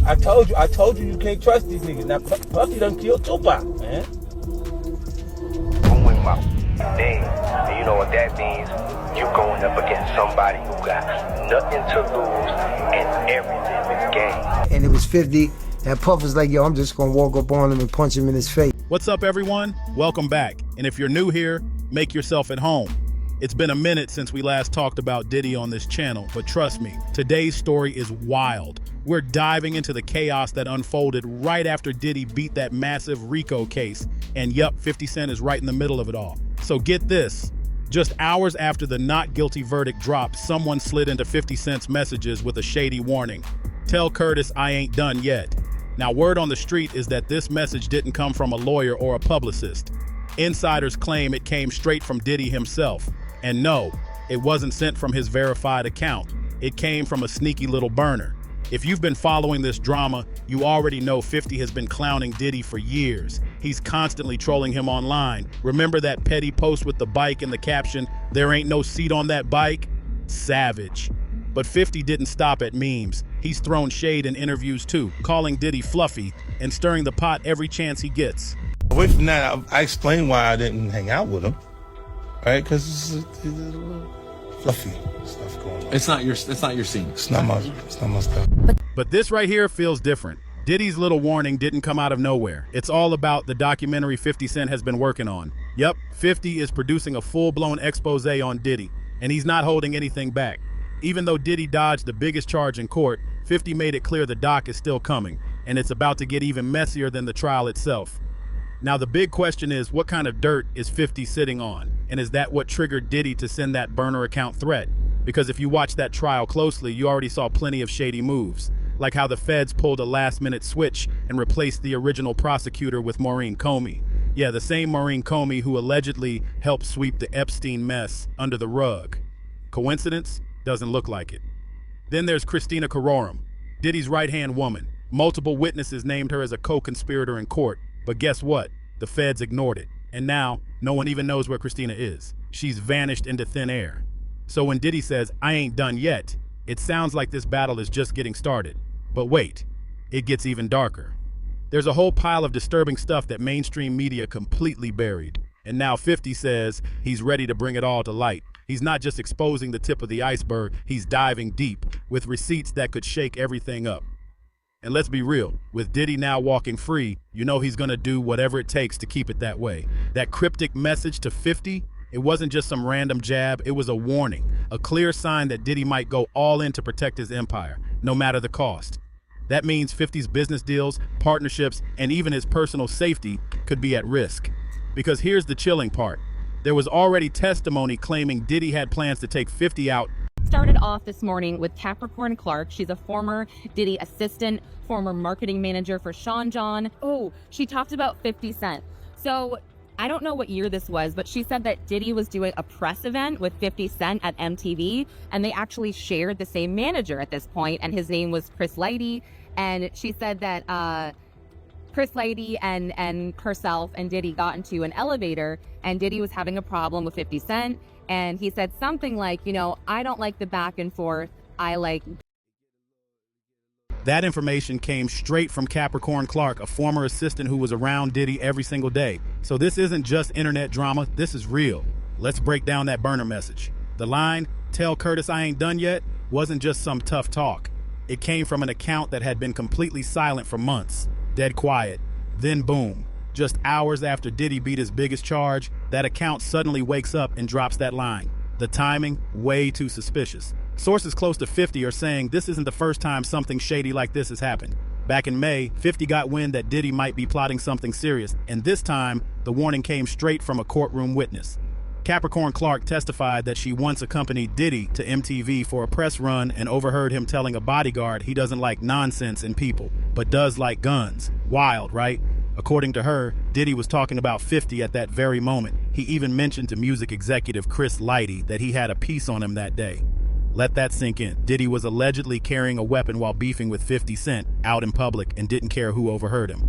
I told you can't trust these niggas. Now Puffy done killed Tupac, man. Doing my thing, and you know what that means? You going up against somebody who got nothing to lose and everything to gain. And it was 50, and Puff was like, yo, I'm just gonna walk up on him and punch him in his face. What's up, everyone? Welcome back. And if you're new here, make yourself at home. It's been a minute since we last talked about Diddy on this channel, but trust me, today's story is wild. We're diving into the chaos that unfolded right after Diddy beat that massive RICO case. And yup, 50 Cent is right in the middle of it all. So get this. Just hours after the not guilty verdict dropped, someone slid into 50 Cent's messages with a shady warning. Tell Curtis I ain't done yet. Now, word on the street is that this message didn't come from a lawyer or a publicist. Insiders claim it came straight from Diddy himself. And no, it wasn't sent from his verified account. It came from a sneaky little burner. If you've been following this drama, you already know 50 has been clowning Diddy for years. He's constantly trolling him online. Remember that petty post with the bike and the caption, "There ain't no seat on that bike"? Savage. But 50 didn't stop at memes. He's thrown shade in interviews too, calling Diddy fluffy and stirring the pot every chance he gets. Away from that, I explained why I didn't hang out with him. Right? Because it's a little fluffy stuff going on. It's not your scene. It's not my stuff. But this right here feels different. Diddy's little warning didn't come out of nowhere. It's all about the documentary 50 Cent has been working on. Yup, 50 is producing a full-blown expose on Diddy, and he's not holding anything back. Even though Diddy dodged the biggest charge in court, 50 made it clear the doc is still coming, and it's about to get even messier than the trial itself. Now the big question is, what kind of dirt is 50 sitting on? And is that what triggered Diddy to send that burner account threat? Because if you watch that trial closely, you already saw plenty of shady moves, like how the feds pulled a last-minute switch and replaced the original prosecutor with Maureen Comey. Yeah, the same Maureen Comey who allegedly helped sweep the Epstein mess under the rug. Coincidence? Doesn't look like it. Then there's Christina Carrorum, Diddy's right-hand woman. Multiple witnesses named her as a co-conspirator in court, but guess what? The feds ignored it. And now, no one even knows where Christina is. She's vanished into thin air. So when Diddy says, "I ain't done yet," it sounds like this battle is just getting started. But wait, it gets even darker. There's a whole pile of disturbing stuff that mainstream media completely buried. And now 50 says he's ready to bring it all to light. He's not just exposing the tip of the iceberg, he's diving deep with receipts that could shake everything up. And let's be real, with Diddy now walking free, you know he's gonna do whatever it takes to keep it that way. That cryptic message to 50, it wasn't just some random jab, it was a warning, a clear sign that Diddy might go all in to protect his empire, no matter the cost. That means 50's business deals, partnerships, and even his personal safety could be at risk. Because here's the chilling part. There was already testimony claiming Diddy had plans to take 50 out. Started off this morning with Capricorn Clark. She's a former Diddy assistant, former marketing manager for Sean John. Oh, she talked about 50 Cent. So I don't know what year this was, but she said that Diddy was doing a press event with 50 Cent at MTV, and they actually shared the same manager at this point, and his name was Chris Lighty. And she said that Chris Lighty and herself and Diddy got into an elevator, and Diddy was having a problem with 50 Cent. And he said something like, you know, I don't like the back and forth. I like. That information came straight from Capricorn Clark, a former assistant who was around Diddy every single day. So this isn't just internet drama, this is real. Let's break down that burner message. The line, "Tell Curtis I ain't done yet," wasn't just some tough talk. It came from an account that had been completely silent for months, dead quiet. Then boom. Just hours after Diddy beat his biggest charge, that account suddenly wakes up and drops that line. The timing, way too suspicious. Sources close to 50 are saying this isn't the first time something shady like this has happened. Back in May, 50 got wind that Diddy might be plotting something serious, and this time, the warning came straight from a courtroom witness. Capricorn Clark testified that she once accompanied Diddy to MTV for a press run and overheard him telling a bodyguard he doesn't like nonsense in people, but does like guns. Wild, right? According to her, Diddy was talking about 50 at that very moment. He even mentioned to music executive Chris Lighty that he had a piece on him that day. Let that sink in. Diddy was allegedly carrying a weapon while beefing with 50 Cent out in public and didn't care who overheard him.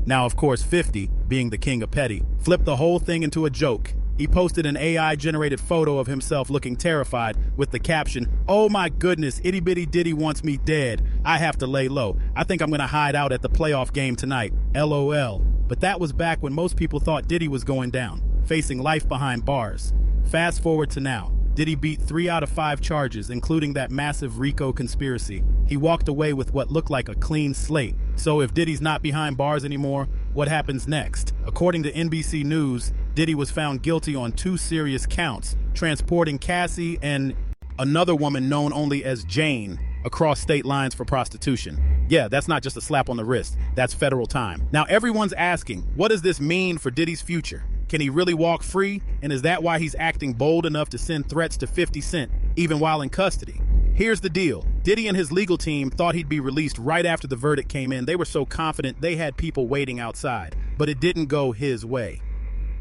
Now, of course, 50, being the king of petty, flipped the whole thing into a joke. He posted an AI-generated photo of himself looking terrified with the caption, "Oh my goodness, itty bitty Diddy wants me dead. I have to lay low. I think I'm gonna hide out at the playoff game tonight. LOL." But that was back when most people thought Diddy was going down, facing life behind bars. Fast forward to now. Diddy beat 3 out of 5 charges, including that massive RICO conspiracy. He walked away with what looked like a clean slate. So if Diddy's not behind bars anymore, what happens next? According to NBC News, Diddy was found guilty on 2 serious counts, transporting Cassie and another woman known only as Jane across state lines for prostitution. Yeah, that's not just a slap on the wrist, that's federal time. Now everyone's asking, what does this mean for Diddy's future? Can he really walk free? And is that why he's acting bold enough to send threats to 50 Cent, even while in custody? Here's the deal. Diddy and his legal team thought he'd be released right after the verdict came in. They were so confident they had people waiting outside, but it didn't go his way.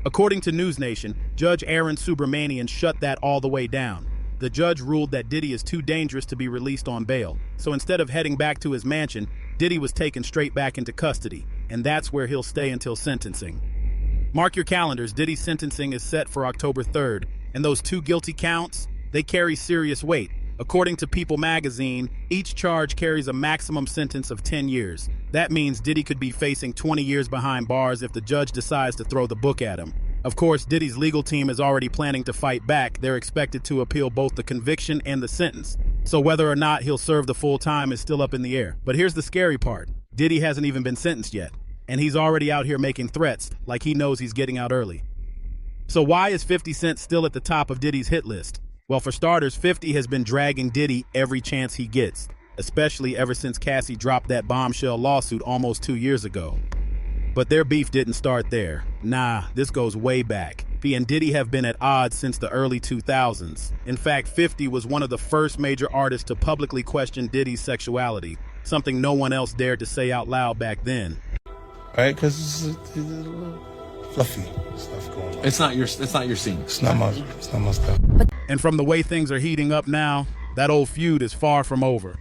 According to News Nation, Judge Aaron Subramanian shut that all the way down. The judge ruled that Diddy is too dangerous to be released on bail. So instead of heading back to his mansion, Diddy was taken straight back into custody, and that's where he'll stay until sentencing. Mark your calendars, Diddy's sentencing is set for October 3rd, and those 2 guilty counts, they carry serious weight. According to People magazine, each charge carries a maximum sentence of 10 years. That means Diddy could be facing 20 years behind bars if the judge decides to throw the book at him. Of course, Diddy's legal team is already planning to fight back. They're expected to appeal both the conviction and the sentence. So whether or not he'll serve the full time is still up in the air. But here's the scary part. Diddy hasn't even been sentenced yet. And he's already out here making threats like he knows he's getting out early. So why is 50 Cent still at the top of Diddy's hit list? Well, for starters, 50 has been dragging Diddy every chance he gets, especially ever since Cassie dropped that bombshell lawsuit almost 2 years ago. But their beef didn't start there. Nah, this goes way back. He and Diddy have been at odds since the early 2000s. In fact, 50 was one of the first major artists to publicly question Diddy's sexuality, something no one else dared to say out loud back then. Right? Because it's a little fluffy stuff going on. It's not your scene. It's not my stuff. And from the way things are heating up now, that old feud is far from over.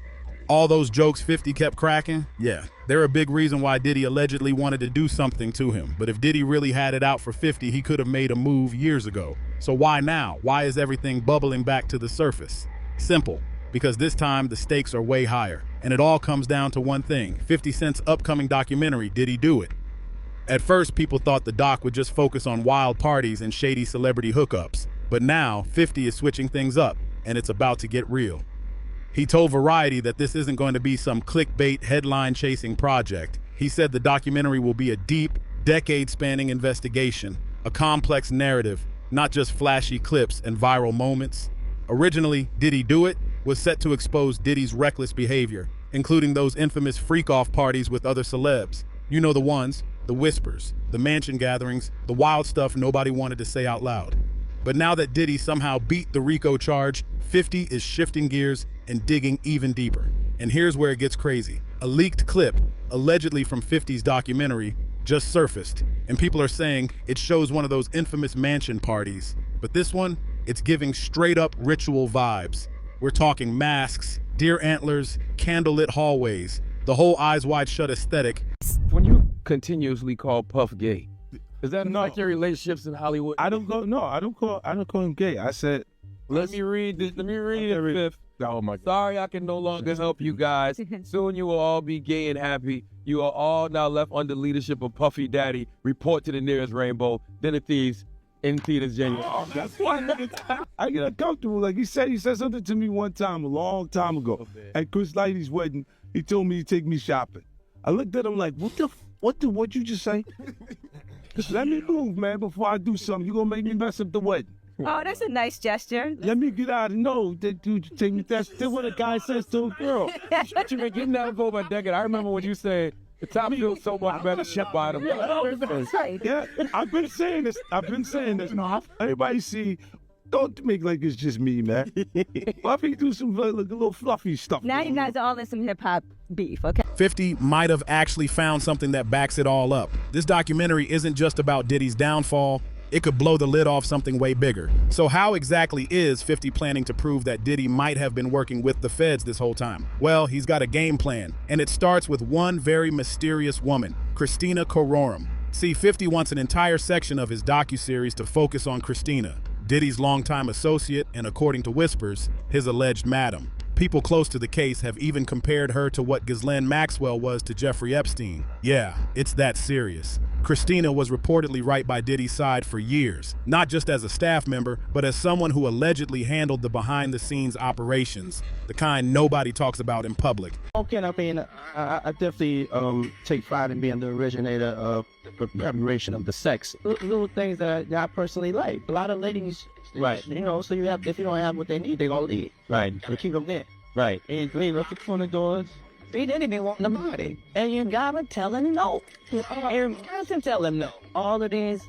All those jokes 50 kept cracking, yeah, they're a big reason why Diddy allegedly wanted to do something to him. But if Diddy really had it out for 50, he could have made a move years ago. So why now? Why is everything bubbling back to the surface? Simple. Because this time the stakes are way higher. And it all comes down to one thing, 50 Cent's upcoming documentary, Diddy Do It. At first, people thought the doc would just focus on wild parties and shady celebrity hookups. But now, 50 is switching things up, and it's about to get real. He told Variety that this isn't going to be some clickbait, headline-chasing project. He said the documentary will be a deep, decade-spanning investigation, a complex narrative, not just flashy clips and viral moments. Originally, Diddy Do It was set to expose Diddy's reckless behavior, including those infamous freak-off parties with other celebs. You know the ones, the whispers, the mansion gatherings, the wild stuff nobody wanted to say out loud. But now that Diddy somehow beat the RICO charge, 50 is shifting gears and digging even deeper. And here's where it gets crazy. A leaked clip, allegedly from 50's documentary, just surfaced, and people are saying it shows one of those infamous mansion parties. But this one, it's giving straight-up ritual vibes. We're talking masks, deer antlers, candlelit hallways, the whole eyes wide shut aesthetic. When you continuously call Puff gay, is that not your relationships in Hollywood? I don't call him gay. I said, Let me read it, fifth. oh my God. Sorry, I can no longer help you guys. Soon you will all be gay and happy. You are all now left under leadership of Puffy Daddy. Report to the nearest rainbow. Dinner Thieves in theaters January. Oh, that's why I get uncomfortable. Like he said something to me one time, a long time ago. At Chris Lighty's wedding, he told me to take me shopping. I looked at him like, what you just say? Let me move, man, before I do something. You're going to make me mess up the wedding. Oh, that's a nice gesture. Let me get out of that dude take me. That's what a guy says to a girl. You been getting that for about a decade. I remember when you said, the top feels so much better shut by them. Yeah, I've been saying this. Everybody see, don't make like it's just me, man. Puffy do some like, a little fluffy stuff. Now you guys are all in some hip-hop beef, okay? 50 might have actually found something that backs it all up. This documentary isn't just about Diddy's downfall. It could blow the lid off something way bigger. So how exactly is 50 planning to prove that Diddy might have been working with the feds this whole time? Well, he's got a game plan, and it starts with one very mysterious woman, Christina Kororum. See, 50 wants an entire section of his docuseries to focus on Christina, Diddy's longtime associate and, according to whispers, his alleged madam. People close to the case have even compared her to what Ghislaine Maxwell was to Jeffrey Epstein. Yeah, it's that serious. Christina was reportedly right by Diddy's side for years, not just as a staff member, but as someone who allegedly handled the behind-the-scenes operations, the kind nobody talks about in public. Okay, I mean, I definitely take pride in being the originator of the preparation of the sex. Little things that I personally like. A lot of ladies, right? You know, so if you don't have what they need, they gonna leave. Right. And keep them there. Right. And they look for the doors. See, they didn't want the body. And you gotta tell them no. And you gotta tell them no. All of these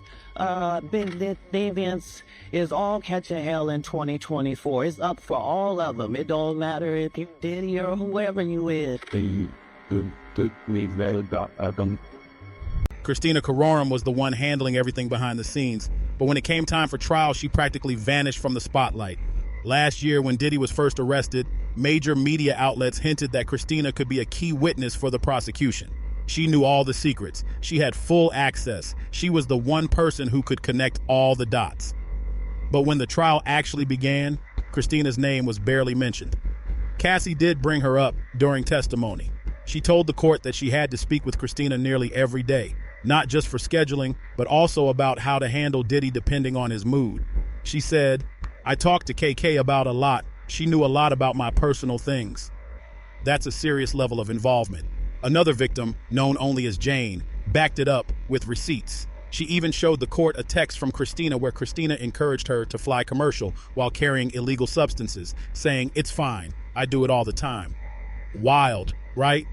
big events is all catching hell in 2024. It's up for all of them. It don't matter if you Diddy or whoever you is. Christina Carrorum was the one handling everything behind the scenes, but when it came time for trial, she practically vanished from the spotlight. Last year, when Diddy was first arrested, major media outlets hinted that Christina could be a key witness for the prosecution. She knew all the secrets. She had full access. She was the one person who could connect all the dots. But when the trial actually began, Christina's name was barely mentioned. Cassie did bring her up during testimony. She told the court that she had to speak with Christina nearly every day, not just for scheduling, but also about how to handle Diddy depending on his mood. She said, "I talked to KK about a lot. She knew a lot about my personal things." That's a serious level of involvement. Another victim, known only as Jane, backed it up with receipts. She even showed the court a text from Christina where Christina encouraged her to fly commercial while carrying illegal substances, saying, "It's fine, I do it all the time." Wild, right?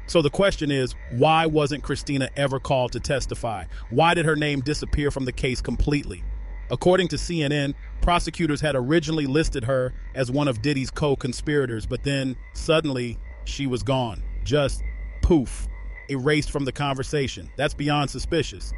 So the question is, why wasn't Christina ever called to testify? Why did her name disappear from the case completely? According to CNN, prosecutors had originally listed her as one of Diddy's co-conspirators, but then suddenly she was gone. Just poof, erased from the conversation. That's beyond suspicious.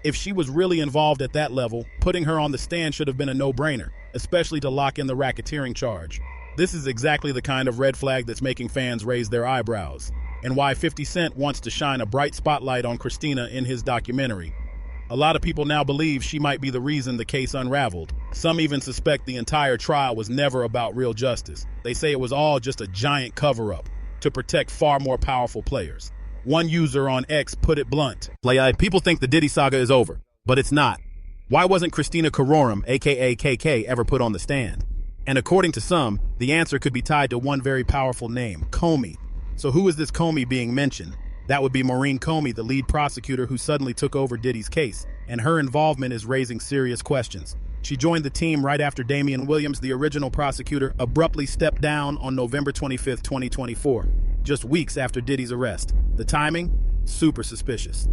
If she was really involved at that level, putting her on the stand should have been a no-brainer, especially to lock in the racketeering charge. This is exactly the kind of red flag that's making fans raise their eyebrows, and why 50 Cent wants to shine a bright spotlight on Christina in his documentary. A lot of people now believe she might be the reason the case unraveled. Some even suspect the entire trial was never about real justice. They say it was all just a giant cover-up to protect far more powerful players. One user on X put it blunt. People think the Diddy saga is over, but it's not. Why wasn't Christina Carrorum, aka KK, ever put on the stand? And according to some, the answer could be tied to one very powerful name, Comey. So who is this Comey being mentioned? That would be Maureen Comey, the lead prosecutor who suddenly took over Diddy's case, and her involvement is raising serious questions. She joined the team right after Damian Williams, the original prosecutor, abruptly stepped down on November 25, 2024, just weeks after Diddy's arrest. The timing? Super suspicious.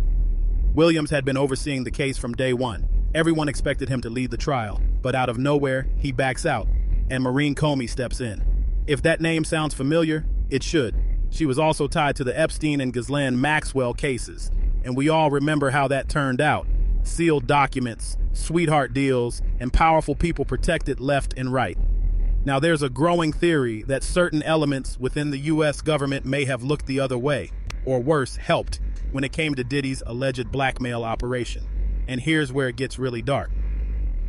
Williams had been overseeing the case from day one. Everyone expected him to lead the trial, but out of nowhere, he backs out, and Maureen Comey steps in. If that name sounds familiar, it should. She was also tied to the Epstein and Ghislaine Maxwell cases, and we all remember how that turned out. Sealed documents, sweetheart deals, and powerful people protected left and right. Now there's a growing theory that certain elements within the US government may have looked the other way, or worse, helped, when it came to Diddy's alleged blackmail operation. And here's where it gets really dark.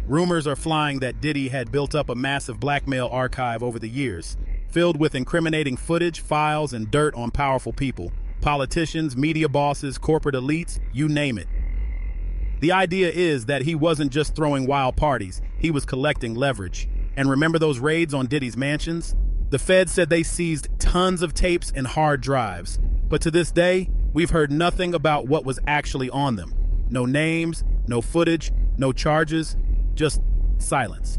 Rumors are flying that Diddy had built up a massive blackmail archive over the years, filled with incriminating footage, files, and dirt on powerful people. Politicians, media bosses, corporate elites, you name it. The idea is that he wasn't just throwing wild parties, he was collecting leverage. And remember those raids on Diddy's mansions? The feds said they seized tons of tapes and hard drives. But to this day, we've heard nothing about what was actually on them. No names, no footage, no charges, just silence.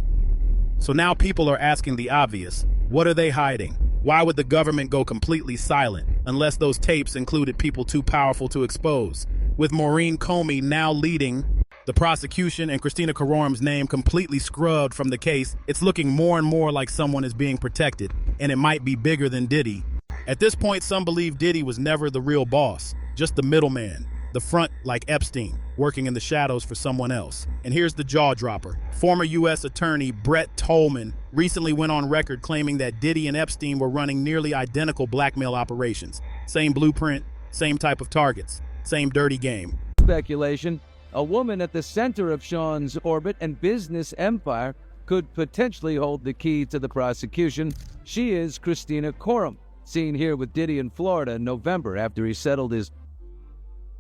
So now people are asking the obvious. What are they hiding? Why would the government go completely silent unless those tapes included people too powerful to expose? With Maureen Comey now leading the prosecution and Christina Carrorum's name completely scrubbed from the case, it's looking more and more like someone is being protected, and it might be bigger than Diddy. At this point, some believe Diddy was never the real boss, just the middleman, the front like Epstein, working in the shadows for someone else. And here's the jaw dropper. Former U.S. Attorney Brett Tolman recently went on record claiming that Diddy and Epstein were running nearly identical blackmail operations. Same blueprint, same type of targets, same dirty game. speculation, a woman at the center of Sean's orbit and business empire could potentially hold the key to the prosecution. She is Christina Coram, seen here with Diddy in Florida in November after he settled his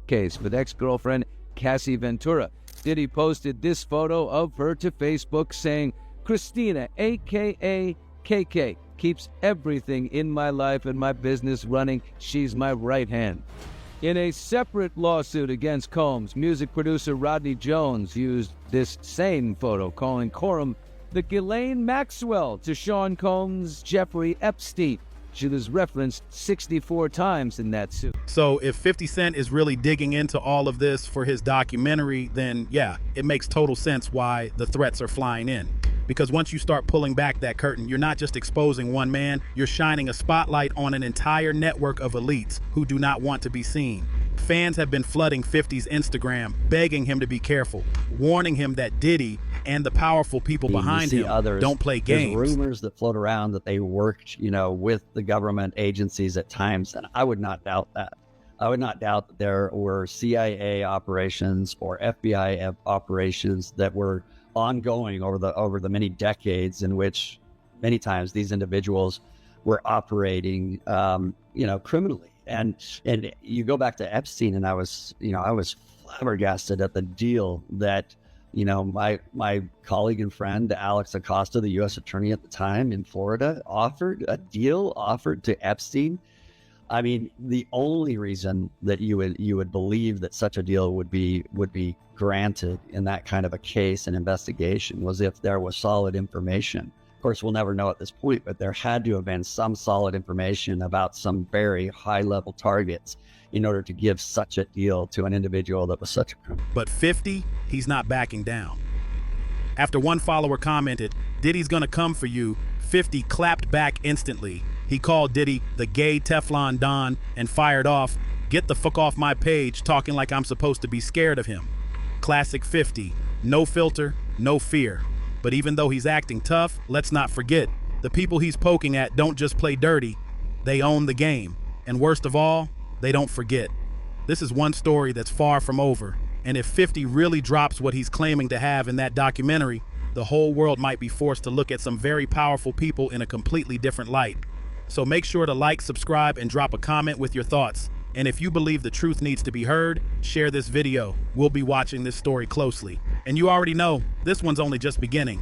case with ex-girlfriend Cassie Ventura. Diddy posted this photo of her to Facebook saying, "Christina, a.k.a. KK, keeps everything in my life and my business running. She's my right hand." In a separate lawsuit against Combs, music producer Rodney Jones used this same photo, calling Coram the Ghislaine Maxwell to Sean Combs' Jeffrey Epstein. She was referenced 64 times in that suit. So if 50 Cent is really digging into all of this for his documentary, then yeah, it makes total sense why the threats are flying in. Because once you start pulling back that curtain, you're not just exposing one man, you're shining a spotlight on an entire network of elites who do not want to be seen. Fans have been flooding 50's Instagram, begging him to be careful, warning him that Diddy and the powerful people behind him don't play games. There's rumors that float around that they worked, with the government agencies at times, and I would not doubt that. I would not doubt that there were CIA operations or FBI operations that were ongoing over the many decades in which many times these individuals were operating, criminally. And you go back to Epstein, and I was flabbergasted at the deal that, my colleague and friend, Alex Acosta, the U.S. attorney at the time in Florida, offered to Epstein. I mean, the only reason that you would believe that such a deal would be granted in that kind of a case and investigation was if there was solid information. Of course, we'll never know at this point, but there had to have been some solid information about some very high-level targets in order to give such a deal to an individual that was such a criminal. But 50, he's not backing down. After one follower commented, "Diddy's gonna come for you," 50 clapped back instantly. He called Diddy the gay Teflon Don and fired off, "Get the fuck off my page talking like I'm supposed to be scared of him." Classic 50, no filter, no fear. But even though he's acting tough, let's not forget, the people he's poking at don't just play dirty, they own the game. And worst of all, they don't forget. This is one story that's far from over, and if 50 really drops what he's claiming to have in that documentary, the whole world might be forced to look at some very powerful people in a completely different light. So make sure to like, subscribe, and drop a comment with your thoughts. And if you believe the truth needs to be heard, share this video. We'll be watching this story closely. And you already know, this one's only just beginning.